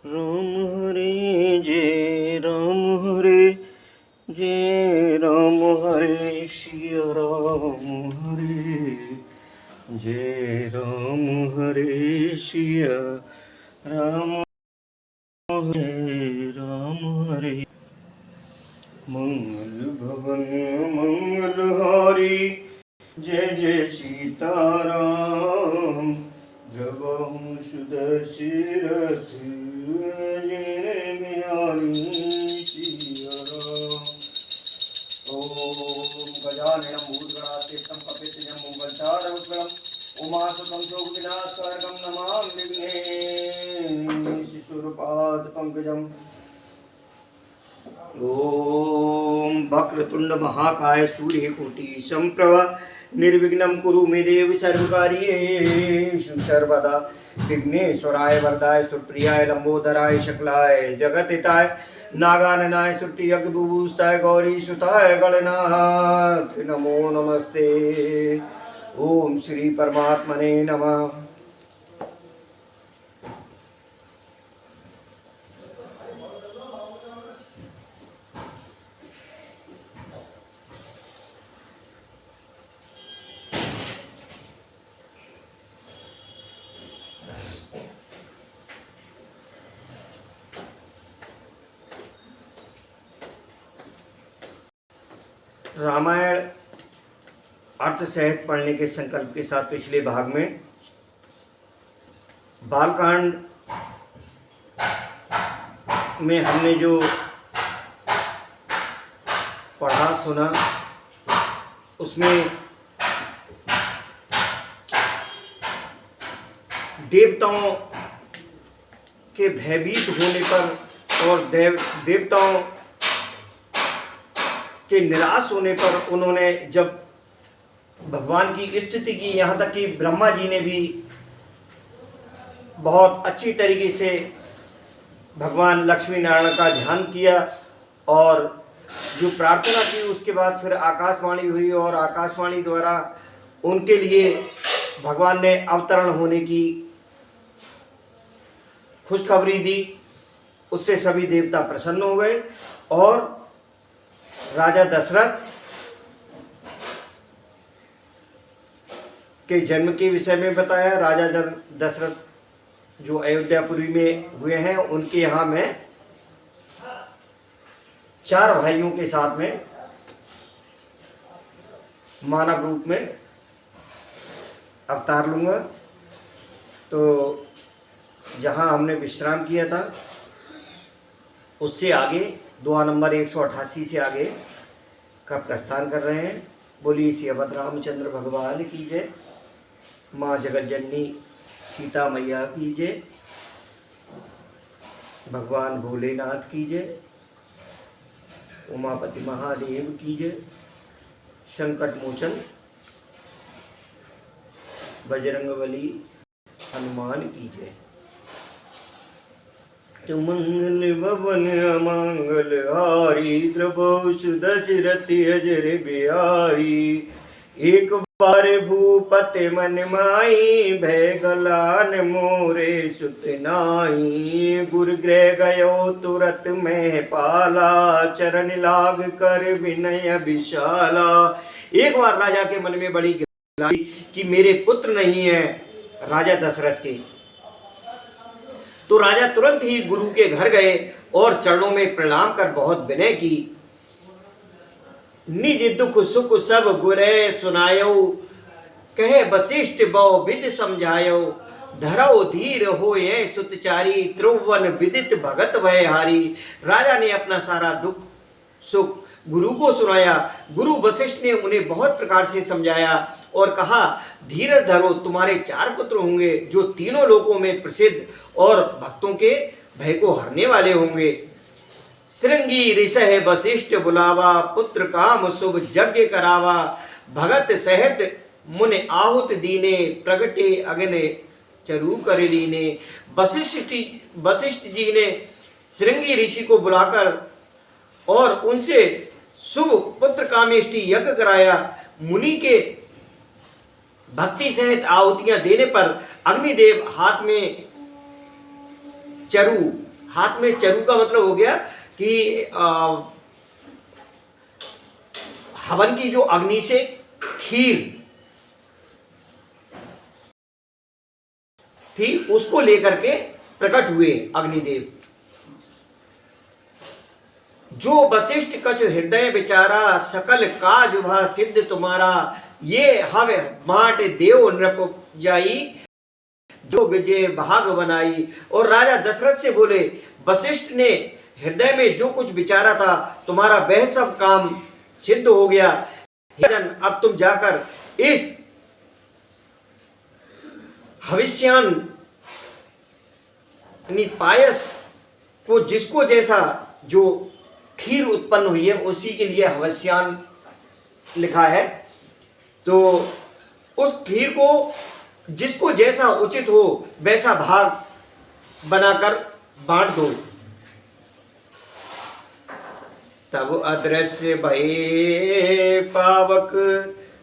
राम हरे जय राम हरे जय राम हरे सिया राम हरे जय राम हरे सिया राम हरे राम हरे। मंगल भवन मंगलहारी जय जय सीताराम। द्रवहु सुदशरथ जय बिहारी सिया राम। ओम गजाननं भूतगणाधिसेवितं कपितजं मंगलचारुक्करम् उमासुतं शोकविनाशकारकं नमामि विघ्नेश शिशुपादपङ्कजम्। ओम वक्रतुंड महाकाय सूर्यकोटि समप्रभा निर्विघ्नं कुरु मे देव सर्वकार्येषु सर्वदा। विघ्नेश्वराय वरदाय सुप्रियाय लंबोदराय शकलाय जगतहिताय नागाननाय श्रुति यज्ञ बुभूषिताय गौरी सुताय गणनाथ नमो नमस्ते। ओम श्री परमात्मने नमः। रामायण अर्थ सहित पढ़ने के संकल्प के साथ पिछले भाग में बालकांड में हमने जो पढ़ा सुना उसमें देवताओं के भयभीत होने पर और देवताओं के निराश होने पर उन्होंने जब भगवान की स्तुति की, यहाँ तक कि ब्रह्मा जी ने भी बहुत अच्छी तरीके से भगवान लक्ष्मी नारायण का ध्यान किया और जो प्रार्थना की उसके बाद फिर आकाशवाणी हुई और आकाशवाणी द्वारा उनके लिए भगवान ने अवतरण होने की खुशखबरी दी। उससे सभी देवता प्रसन्न हो गए और राजा दशरथ के जन्म के विषय में बताया। राजा दशरथ जो अयोध्यापुरी में हुए हैं उनके यहाँ मैं 4 भाइयों के साथ में मानव रूप में अवतार लूँगा। तो जहाँ हमने विश्राम किया था उससे आगे दुआ नंबर 188 से आगे का प्रस्थान कर रहे हैं। बोलिए श्री अवध रामचंद्र भगवान की जय। माँ जगत जननी सीता मैया की जय। भगवान भोलेनाथ की जय। उमापति महादेव की जय। संकट मोचन बजरंगबली हनुमान की जय। मंगल भवन अमंगल हारी द्रवहु सुदशरथ अजर बिहारी। एक बार भूपति मन माई भय गलान मोरे सुत नाई। गुरु गृह गयो तुरत में पाला चरण लाग कर विनय विशाला। एक बार राजा के मन में बड़ी गिलाई कि मेरे पुत्र नहीं है राजा दशरथ के। तो राजा तुरंत ही गुरु के घर गए और चरणों में प्रणाम कर बहुत विनय की। निज दुख सुख सब गुरे सुनायो कहे वशिष्ठ बहु विद समझायो। धरो धीर होए सुतचारी त्रिभुवन विदित भगत भय हारी। राजा ने अपना सारा दुख सुख गुरु को सुनाया। गुरु वशिष्ठ ने उन्हें बहुत प्रकार से समझाया और कहा धीरज धरो, तुम्हारे 4 पुत्र होंगे जो तीनों लोकों में प्रसिद्ध और भक्तों के भय को हरने वाले होंगे। श्रृंगी ऋषह वशिष्ठ बुलावा पुत्र काम शुभ यज्ञ करावा। भगत सहित मुन आहुत दीने प्रगटे अग्नि चरु कर लीने। वशिष्ठ जी ने श्रृंगी ऋषि को बुलाकर और उनसे शुभ पुत्र कामेष्टि यज्ञ कराया। मुनि के भक्ति सहित आहुतियां देने पर अग्निदेव हाथ में चरु हाथ में चरु का मतलब हो गया कि हवन की जो अग्नि से खीर थी उसको लेकर के प्रकट हुए अग्निदेव। जो वशिष्ठ कछु हृदय विचारा, सकल काज भा सिद्ध तुम्हारा। ये हव माट देव नृप जाई, जो विजय भाग बनाई। और राजा दशरथ से बोले, वशिष्ठ ने हृदय में जो कुछ विचारा था तुम्हारा वह सब काम सिद्ध हो गया। जन अब तुम जाकर इस हविष्यान पायस को, जिसको जैसा जो खीर उत्पन्न हुई है उसी के लिए हवस्यान लिखा है, तो उस खीर को जिसको जैसा उचित हो वैसा भाग बनाकर बांट दो। तब अदृश्य भये पावक,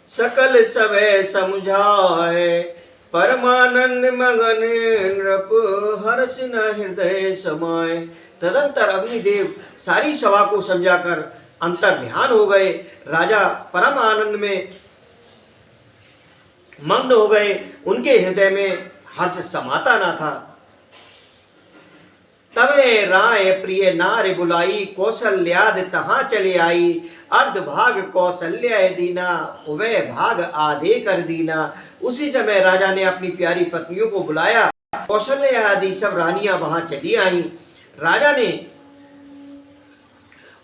सकल सभय समुझाए। परमानंद मगन नृप, हर्ष न हृदय समाए। तदंतर अग्निदेव सारी सभा को समझाकर अंतर ध्यान हो गए। राजा परम आनंद में मग्न हो गए, उनके हृदय में हर्ष समाता न था। तबे राय प्रिय नारी बुलाई, कौशल्याद तहाँ चले आई। अर्ध भाग कौशल्या दीना, उभय भाग आधे कर दीना। उसी समय राजा ने अपनी प्यारी पत्नियों को बुलाया, कौशल्या आदि सब रानियां वहां चली आईं। राजा ने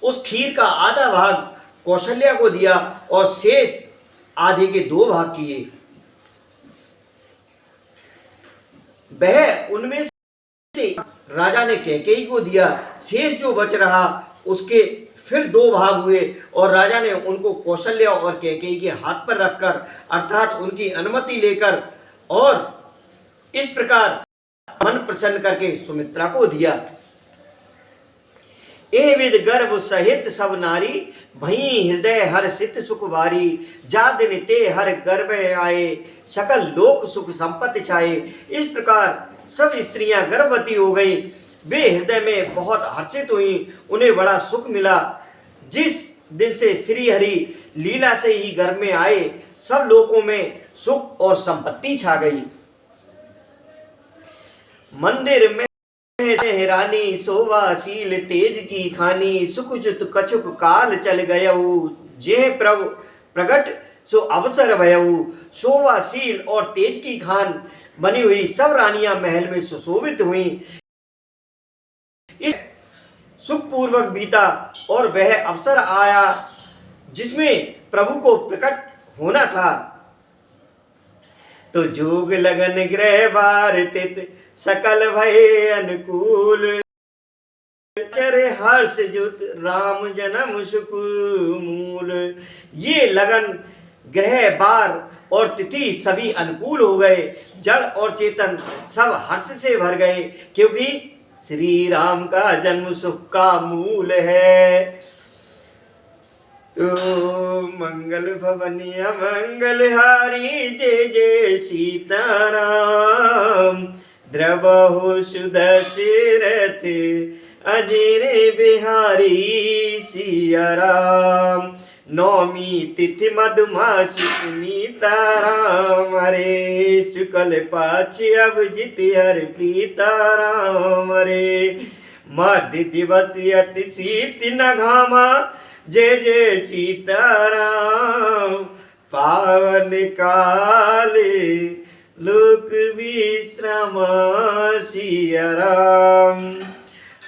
उस खीर का आधा भाग कौशल्या को दिया और शेष आधे के 2 भाग किए। वह उनमें से राजा ने कैकेयी को दिया। शेष जो बच रहा उसके फिर 2 भाग हुए और राजा ने उनको कौशल्या और कैकेयी के हाथ पर रखकर, अर्थात उनकी अनुमति लेकर, और इस प्रकार मन प्रसन्न करके सुमित्रा को दिया। ए विद गर्भ सहित सब नारी, भई हृदय हर सित सुख बारी। जा दिन ते हर गर्भ आए, सकल लोक सुख संपत्ति छाए। इस प्रकार सब स्त्रियां गर्भवती हो गईं। वे हृदय में बहुत हर्षित हुई, उन्हें बड़ा सुख मिला। जिस दिन से श्री हरि लीला से ही घर में आए, सब लोगों में सुख और संपत्ति छा गई। मंदिर में रानी शोभाशील तेज की खानी, सुख जुत कछुक काल चल गयऊ। जे प्रभु प्रगट सो अवसर भयऊ। शोभाशील और तेज की खान बनी हुई सब रानियां महल में सुशोभित हुई। इस सुखपूर्वक बीता और वह अवसर आया जिसमें प्रभु को प्रकट होना था। तो जोग लगन ग्रह बार तित, सकल भय अनुकूल। चरे हर्ष जुत राम जन्म सुख मूल। ये लगन ग्रह बार और तिथि सभी अनुकूल हो गए। जड़ और चेतन सब हर्ष से भर गए, क्योंकि श्री राम का जन्म सुख का मूल है। तो मंगल भवनी मंगल हारी, जय जय सीताराम। द्रवहु सुदशरथ, अजर बिहारी सिया राम। नौमी तिथि मधुमासी नीताराम, हरे शुक्ल पाच अभिजित हर प्रीताराम। हरे मध्य दिवस अति शीत न घामा, जय जय सीताराम। पावन काले लोक विश्राम सिया राम।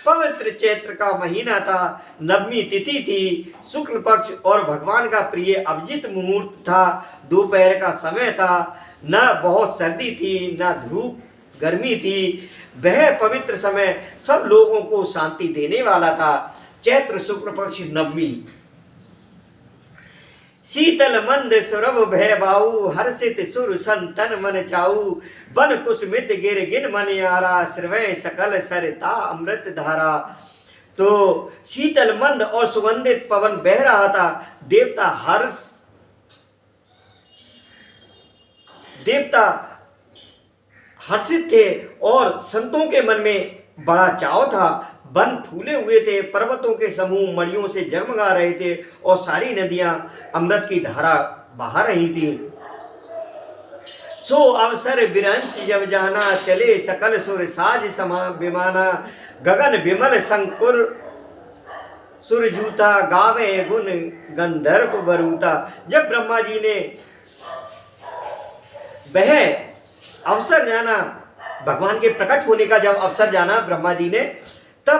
पवित्र चैत्र का महीना था, नवमी तिथि थी, शुक्ल पक्ष और भगवान का प्रिय अभिजित मुहूर्त था। दोपहर का समय था, न बहुत सर्दी थी न धूप गर्मी थी। वह पवित्र समय सब लोगों को शांति देने वाला था। चैत्र शुक्ल पक्ष नवमी। शीतल मंद सुरभ भय बाऊ, हर्षित सुर संतन मन चाऊ। बन कुसमित गिर गिन मन यारा, श्रवय सकल सरता अमृत धारा। तो शीतल मंद और सुगंधित पवन बह रहा था। देवता हर्षित थे और संतों के मन में बड़ा चाव था। वन फूले हुए थे, पर्वतों के समूह मड़ियों से जगमगा रहे थे और सारी नदियां अमृत की धारा बहा रही थी। सो अवसर बिरंच जब जाना, चले सकल सुर साज समा विमाना, गगन विमल शंकुर सुरजूता, गावे गुण गंधर्व बरूता। जब ब्रह्मा जी ने वह अवसर जाना, भगवान के प्रकट होने का जब अवसर जाना ब्रह्मा जी ने, तब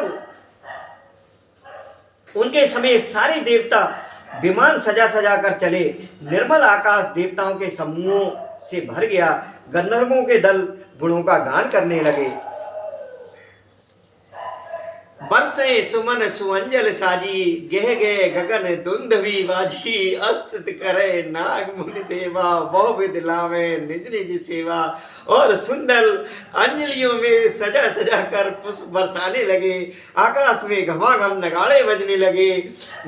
उनके समय सारे देवता विमान सजा सजा कर चले। निर्मल आकाश देवताओं के समूहों से भर गया। गंधर्वों के दल गुणों का गान करने लगे। बरसे सुमन सुअंजल साजी, गह गए गगन दुंदवी बाजी, अस्तुत करे नाग मुनि देवा, बहुविध लावे निज निज सेवा। और सुंदर अंजलियों में सजा सजा कर पुष्प बरसाने लगे। आकाश में घमाघम नगाड़े बजने लगे।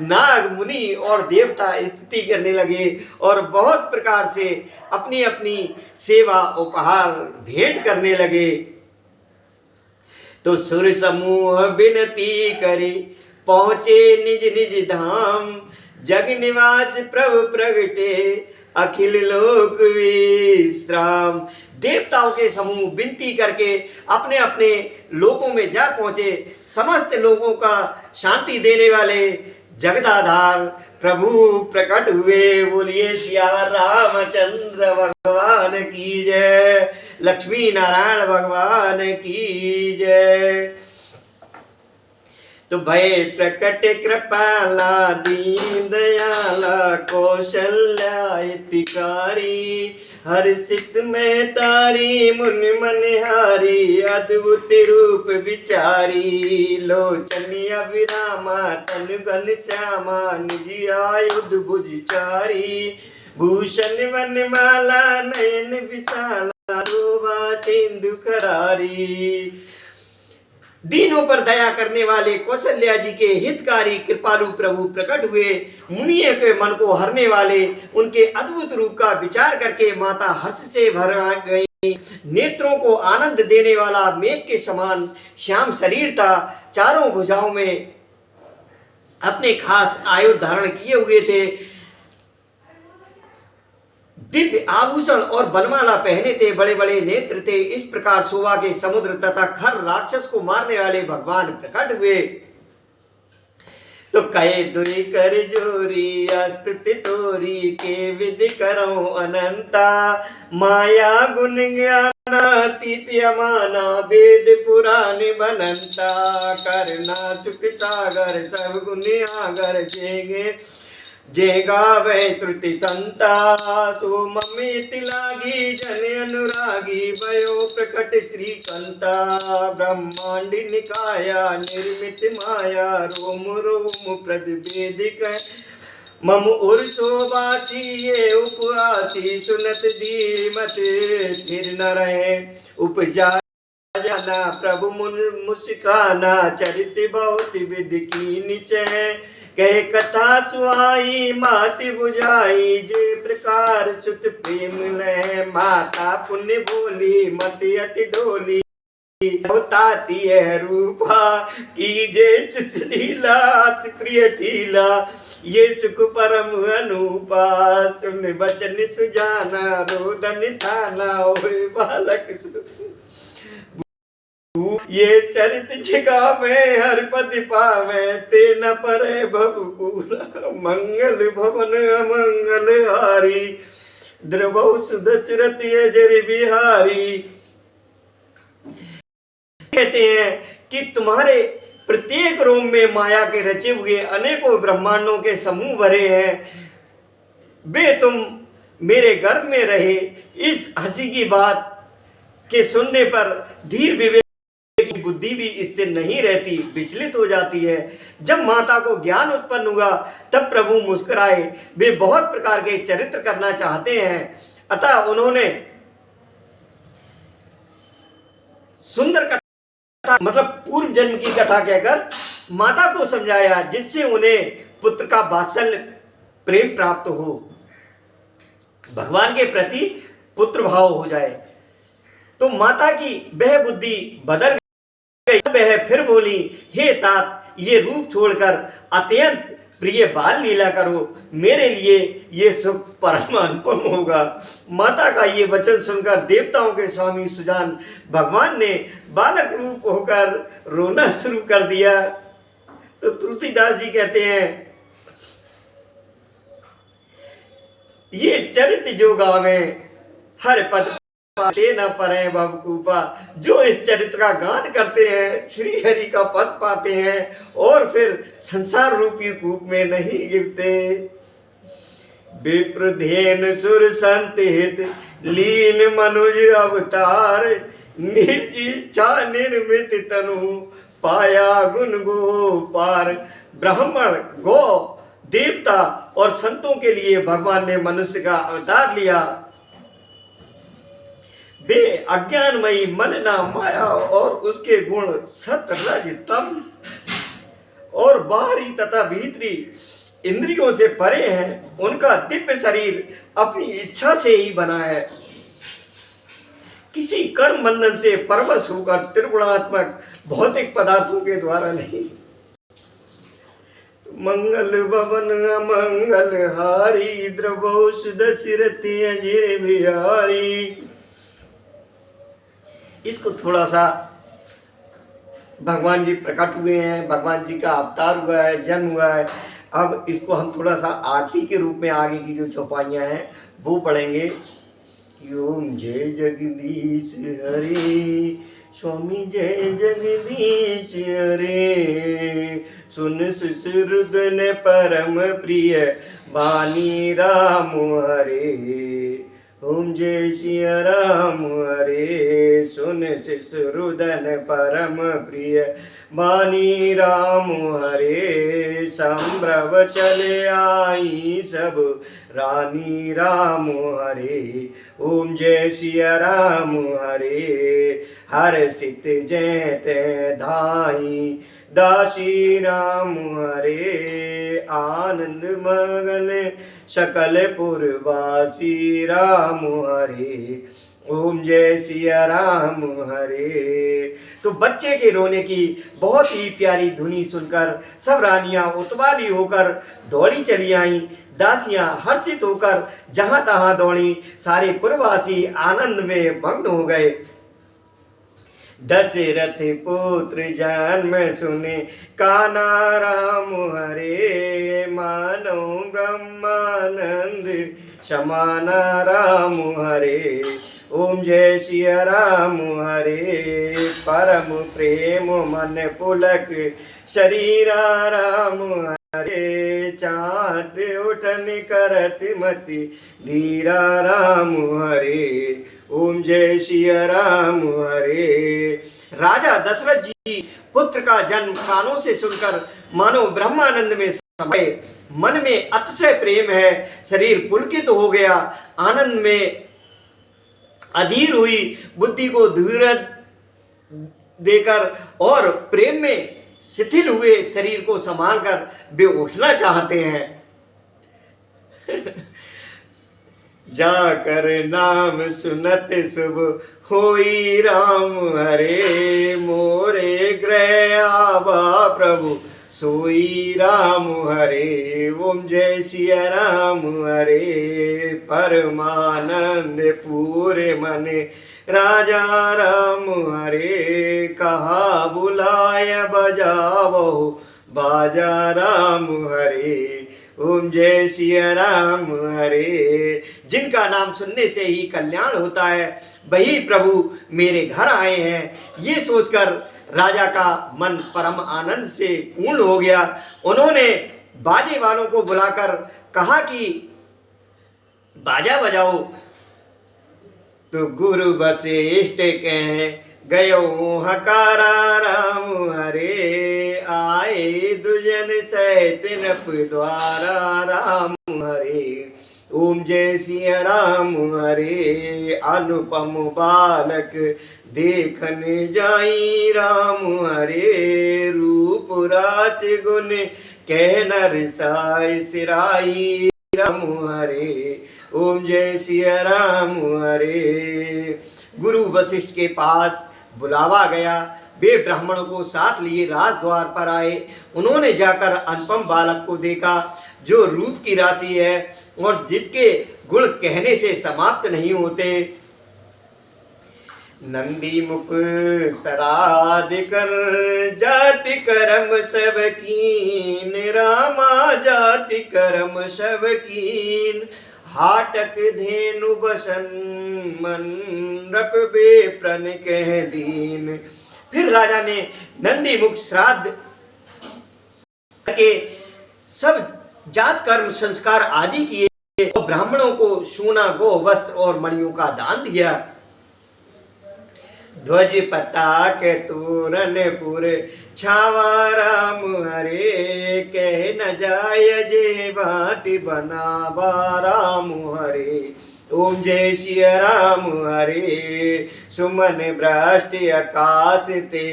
नाग मुनि और देवता स्तुति करने लगे और बहुत प्रकार से अपनी अपनी सेवा उपहार भेंट करने लगे। तो सुर समूह विनती करे, पहुँचे निज निज धाम, जग निवास प्रभु प्रगटे, अखिल लोक विश्राम। देवताओं के समूह विनती करके अपने अपने लोकों में जा पहुँचे। समस्त लोगों का शांति देने वाले जगदाधार प्रभु प्रकट हुए। बोलिए सिया रामचंद्र भगवान की जय, लक्ष्मी नारायण भगवान की जय। तो भय प्रकट कृपाला, दीन दयाला, कौशल्या हितकारी, हर्षित में तारी मुनि मनहारी, अद्भुत रूप विचारी, लोचन अभिरामा तन घन श्यामा, निज आयुध भुजचारी, भूषण वनमाला नयन विशाला, शोभा सिंधु करारी। दीनों पर दया करने वाले कौशल्या जी के हितकारी कृपालु प्रभु प्रकट हुए। मुनियों के मन को हरने वाले उनके अद्भुत रूप का विचार करके माता हर्ष से भर गई। नेत्रों को आनंद देने वाला मेघ के समान श्याम शरीर था। चारों भुजाओं में अपने खास आयुध धारण किए हुए थे। दिव्य आभूषण और बनमाला पहने थे। बड़े बड़े नेत्र थे। इस प्रकार शोभा के समुद्र तथा खर राक्षस को मारने वाले भगवान प्रकट हुए। तो कहे दुई कर जोरी, अस्तुति तोरी, के विधि करो अनंता, माया गुण ज्ञानातीत यमाना, वेद पुराण बनंता, करना सुख सागर सब गुण आगर, जेगे जे गावे श्रुति संता, सो ममिति लागी जन अनुरागी, भयो प्रकट श्री कंता, ब्रह्मांड निकाया निर्मित माया, रोम रोम प्रतिवेदिक मम उर शोभासी, ये उपवासी सुनत धीमत स्थिर न रहे, उपजा जाना प्रभु मुस्काना, चरित बहुत विधि की निचय, कह कथा सुहाई माति बुझाई, जे प्रकार सुत प्रेम ले, माता पुण्य बोली मति अति डोली, ताती है रूपा कीजे सुशीला, अति प्रियशीला, ये सुख परम अनूपा, सुन बचन सुजाना, रोदन ठाना, ओए बालक ये चरित जिगा में हर पति पावे, ते न परे भवपूरा, मंगल भवन अमंगल हारी, द्रवौ सुदशरथ अजर बिहारी। कहते हैं कि तुम्हारे प्रत्येक रोम में माया के रचे हुए अनेकों ब्रह्मांडों के समूह भरे हैं। वे तुम मेरे गर्भ में रहे। इस हंसी की बात के सुनने पर धीर विवेक की बुद्धि भी स्थिर नहीं रहती, विचलित हो जाती है। जब माता को ज्ञान उत्पन्न हुआ तब प्रभु मुस्कुराए। वे बहुत प्रकार के चरित्र करना चाहते हैं, अतः उन्होंने सुंदर कथा मतलब पूर्व जन्म की कथा कहकर माता को समझाया, जिससे उन्हें पुत्र का वात्सल्य प्रेम प्राप्त हो, भगवान के प्रति पुत्र भाव हो जाए। तो माता की वह बुद्धि बदल वह फिर बोली, हे तात, ये रूप छोड़कर अत्यंत प्रिय बाल लीला करो, मेरे लिए ये सुख परम अनुपम होगा। माता का ये वचन सुनकर देवताओं के स्वामी सुजान भगवान ने बालक रूप होकर रोना शुरू कर दिया। तो तुलसीदास जी कहते हैं, ये चरित्र जो गावे हर पद पाते न परे भवकूपा। जो इस चरित्र का गान करते हैं श्री हरि का पद पाते हैं और फिर संसार रूपी कूप में नहीं गिरते। विप्रधेन सुर संत हित लीन मनुज अवतार, निर्जिच्छा निर्मित तनु पाया गुण गोपार। ब्राह्मण, गौ, देवता और संतों के लिए भगवान ने मनुष्य का अवतार लिया। वे अज्ञानमयी मलिना माया और उसके गुण सत रज तम और बाहरी तथा भीतरी इंद्रियों से परे हैं। उनका दिव्य शरीर अपनी इच्छा से ही बना है, किसी कर्म बंधन से परवश होकर त्रिगुणात्मक भौतिक पदार्थों के द्वारा नहीं। मंगल भवन अमंगल हारी, द्रवो सुदशरथी अजिर बिहारी। इसको थोड़ा सा भगवान जी प्रकट हुए हैं, भगवान जी का अवतार हुआ है, जन्म हुआ है। अब इसको हम थोड़ा सा आरती के रूप में आगे की जो चौपाइयाँ हैं वो पढ़ेंगे। ओम जय जगदीश हरे, स्वामी जय जगदीश हरे। सुन सुश्रुतन परम प्रिय बानी राम हरे। ओम जय सिया राम हरे। सुन सुश्रुतन परम प्रिय बानी राम हरे। संभ्रव चले आई सब रानी राम हरे। ओम जय सिया राम हरे। हर सित जय ते धाई दासी राम हरे। आनंद मगन सकल पुरवासी राम हरे। ओम जय सिया राम हरे। तो बच्चे के रोने की बहुत ही प्यारी धुनी सुनकर सब रानियां उतवाली होकर दौड़ी चली आईं। दासियां हर्षित होकर जहां तहां दौड़ी। सारे पुरवासी आनंद में मग्न हो गए। दशरथ पुत्र जन्म सुने काना राम हरे। मानो ब्रह्मानंद समाना राम हरे। ओम जय सिया राम हरे। परम प्रेम मन पुलक शरीरा राम हरे। चाँद उठन करत मति धीरा राम हरे। ओम जय सिया राम हरे। राजा दशरथ जी पुत्र का जन्म कानों से सुनकर मानो ब्रह्मानंद में समाये। मन में अतिशय प्रेम है, शरीर पुलकित हो गया, आनंद में अधीर हुई। बुद्धि को धीरज देकर और प्रेम में शिथिल हुए शरीर को संभालकर वे उठना चाहते हैं। जाकर नाम सुनत शुभ होई राम हरे। मोरे ग्रह आवा प्रभु सोई राम हरे। ओम जय सिया राम हरे। परमानंद पूरे मने राजा राम हरे। कहा बुलाय बजावो बाजा राम हरे। ओम जय सिया राम हरे। जिनका नाम सुनने से ही कल्याण होता है वही प्रभु मेरे घर आए हैं, ये सोचकर राजा का मन परम आनंद से पूर्ण हो गया। उन्होंने बाजे वालों को बुलाकर कहा कि बाजा बजाओ। तो गुरु वशिष्ठ कहे गयो हकारा राम हरे। आए दुजन सहित नप द्वारा राम हरे। ओम जय सिया राम हरे। अनुपम बालक देखने जाई राम हरे। रूप रास गुण कह नर साय सिराई राम हरे। ओम जय सिया राम हरे। गुरु वशिष्ठ के पास बुलावा गया। वे ब्राह्मणों को साथ लिए राजद्वार पर आए। उन्होंने जाकर अनुपम बालक को देखा जो रूप की राशि है और जिसके गुण कहने से समाप्त नहीं होते। नंदी मुख सराद कर जाति कर्म सब कीन, रामा जाति कर्म सब कीन। हाटक धेनु बसन मंडप बेप्रन कह दीन। फिर राजा ने नंदी मुख श्राद्ध करके सब जात कर्म संस्कार आदि किए और ब्राह्मणों को सोना गो वस्त्र और मणियों का दान दिया। ध्वज पताक तोरण पुर छावा राम हरे, कह न जाय जे भांति बनावा राम हरे। ओम जय श्री राम हरे, सुमन भ्रष्ट आकाश ते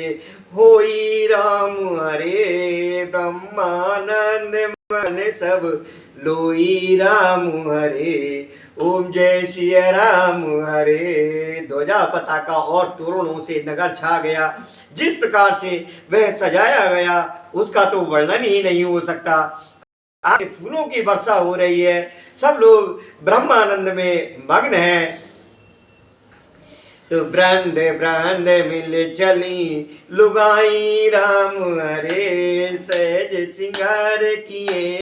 होई राम हरे। ब्रह्मानंद मन सब लोई राम हरे। ओम जय श्री राम हरे। ध्वजा पताका और तोरणों से नगर छा गया। जिस प्रकार से वह सजाया गया उसका तो वर्णन ही नहीं हो सकता। आज फूलों की वर्षा हो रही है, सब लोग ब्रह्मानंद में मग्न हैं। तो ब्रंद ब्रंद मिल चली लुगाई राम हरे, सहज सिंगार किए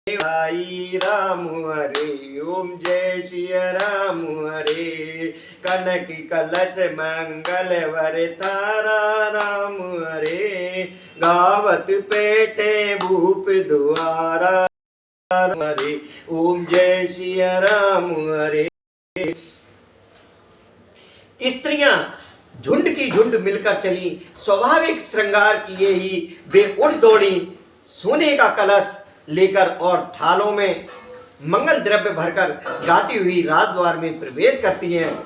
भाई राम हरे। ओम जय श्री राम हरे, कनक कलश मंगल वर तारा राम हरे। गावत पेटे भूप द्वारा राम हरे। ओम जय श्री राम हरे। स्त्रियां झुंड की झुंड मिलकर चली, स्वाभाविक श्रृंगार किए ही वे उठ दौड़ी, सोने का कलश लेकर और थालों में मंगल द्रव्य भरकर गाती हुई राजद्वार में प्रवेश करती हैं।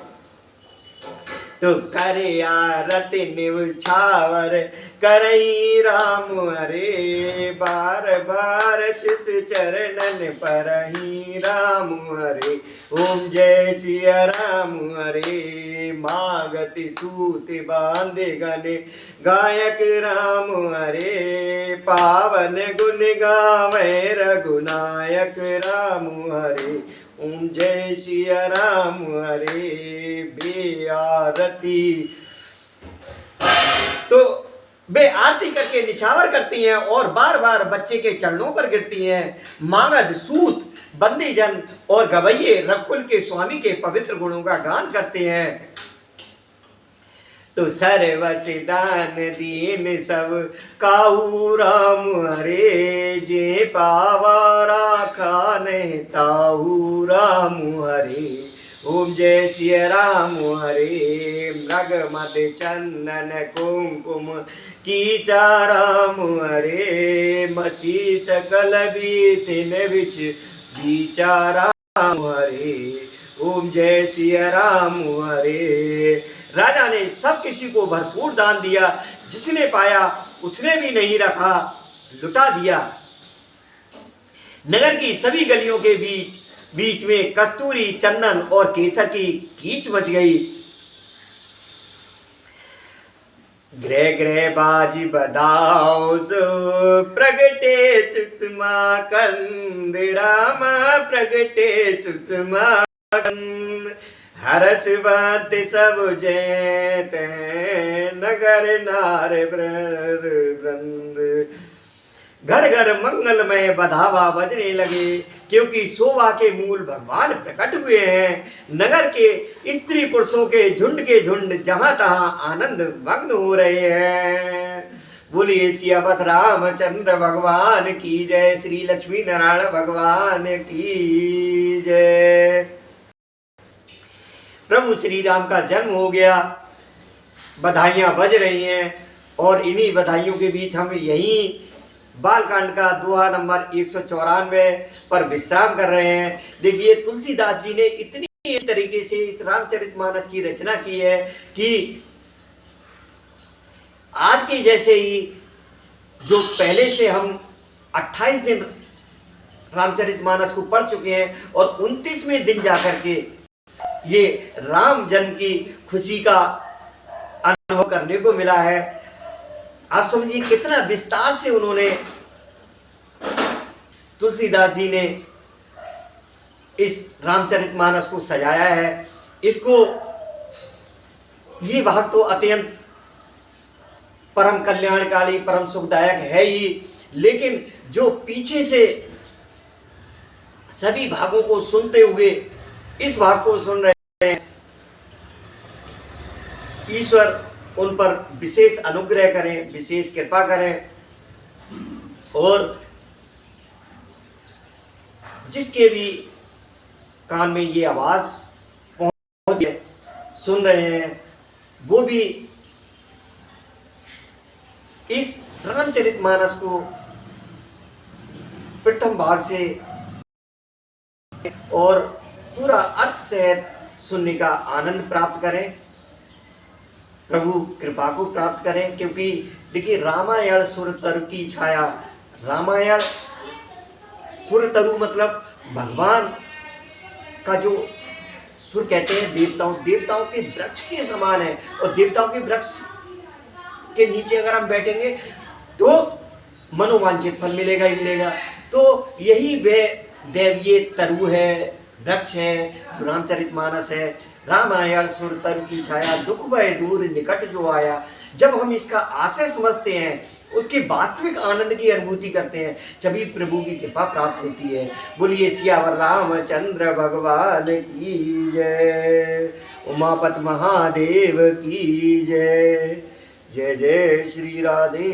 तो करे आरती निछावर करही राम हरे, बार बार शिष चरणन परही राम हरे। ओम जय श्री राम हरे। मागति सूत बांधे गने गायक राम हरे, पावन गुण गावे रघुनायक राम हरे। ओम जय श्री राम हरे। बे आरती, तो वे आरती करके निछावर करती हैं और बार बार बच्चे के चरणों पर गिरती हैं। मागध सूत बंदीजन और गवैये रघुकुल के स्वामी के पवित्र गुणों का गान करते हैं। तो सर्वसिदान दीन सब काहू राम हरे, जे पावा राखा नहीं ताहू राम हरे। ओम जय श्री राम हरे। मृग मद चंदन कुमकुम कीचा राम हरे, मची सकल बीतिन बिच बीचा राम हरे। ओम जय श्री राम हरे। राजा ने सब किसी को भरपूर दान दिया, जिसने पाया उसने भी नहीं रखा, लुटा दिया। नगर की सभी गलियों के बीच में कस्तूरी, चंदन और केसर की कीच मच गई। ग्रह ग्रह बाजी बदाओ सो प्रगटे सुषमा कंद रामा, प्रगटे सुषमा कंद। हरस बात सब जैत नगर नार वृंद। घर घर मंगलमय बधावा बजने लगे, क्योंकि शोभा के मूल भगवान प्रकट हुए हैं। नगर के स्त्री पुरुषों के झुंड जहां तहां आनंद मग्न हो रहे हैं। बोलिए सियावत रामचंद्र भगवान की जय, श्री लक्ष्मी नारायण भगवान की जय। प्रभु श्री राम का जन्म हो गया, बधाइयां बज रही हैं और इन्हीं बधाइयों के बीच हम यहीं बालकांड का दोहा नंबर 194 पर विश्राम कर रहे हैं। देखिए तुलसीदास जी ने इतनी इस तरीके से इस रामचरितमानस की रचना की है कि आज की जैसे ही जो पहले से हम 28 दिन रामचरितमानस को पढ़ चुके हैं और 29वें दिन जाकर के ये राम जन्म की खुशी का अनुभव करने को मिला है। आप समझिए कितना विस्तार से उन्होंने, तुलसीदास जी ने इस रामचरितमानस को सजाया है। इसको, ये भाग तो अत्यंत परम कल्याणकारी, परम सुखदायक है ही, लेकिन जो पीछे से सभी भागों को सुनते हुए इस भाग को सुन रहे हैं, ईश्वर उन पर विशेष अनुग्रह करें, विशेष कृपा करें, और जिसके भी कान में ये आवाज पहुंच है, सुन रहे हैं, वो भी इस रामचरितमानस को प्रथम भाग से और पूरा अर्थ सहित सुनने का आनंद प्राप्त करें, प्रभु कृपा को प्राप्त करें। क्योंकि देखिए, रामायण सुरतरु की छाया, रामायण सुरतरु मतलब भगवान का जो सुर कहते हैं, देवताओं के वृक्ष के समान है, और देवताओं के वृक्ष के नीचे अगर हम बैठेंगे तो मनोवांछित फल मिलेगा ही मिलेगा। तो यही वह दैवीय तरु है, वृक्ष है, जो रामचरितमानस है। रामायण सुर तरु की छाया, दुख भय दूर निकट जो आया। जब हम इसका आशय समझते हैं, उसके वास्तविक आनंद की अनुभूति करते हैं, तभी प्रभु की कृपा प्राप्त होती है। बोलिए सियावर रामचंद्र भगवान की जय, उमापति महादेव की जय। जय जय श्री राधे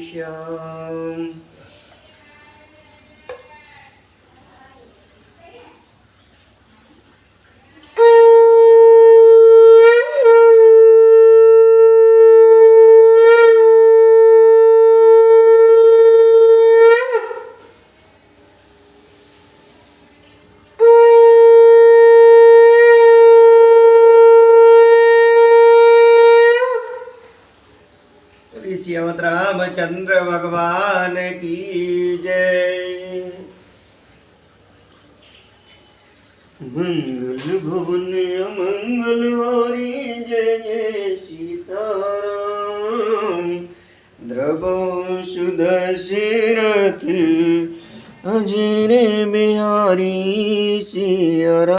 श्याम। श्रीमद् रामचंद्र भगवान की जय। मंगल भवन अमंगल हारी, जय जय सीताराम। द्रवो सुदशरथ अजर बिहारी सिया।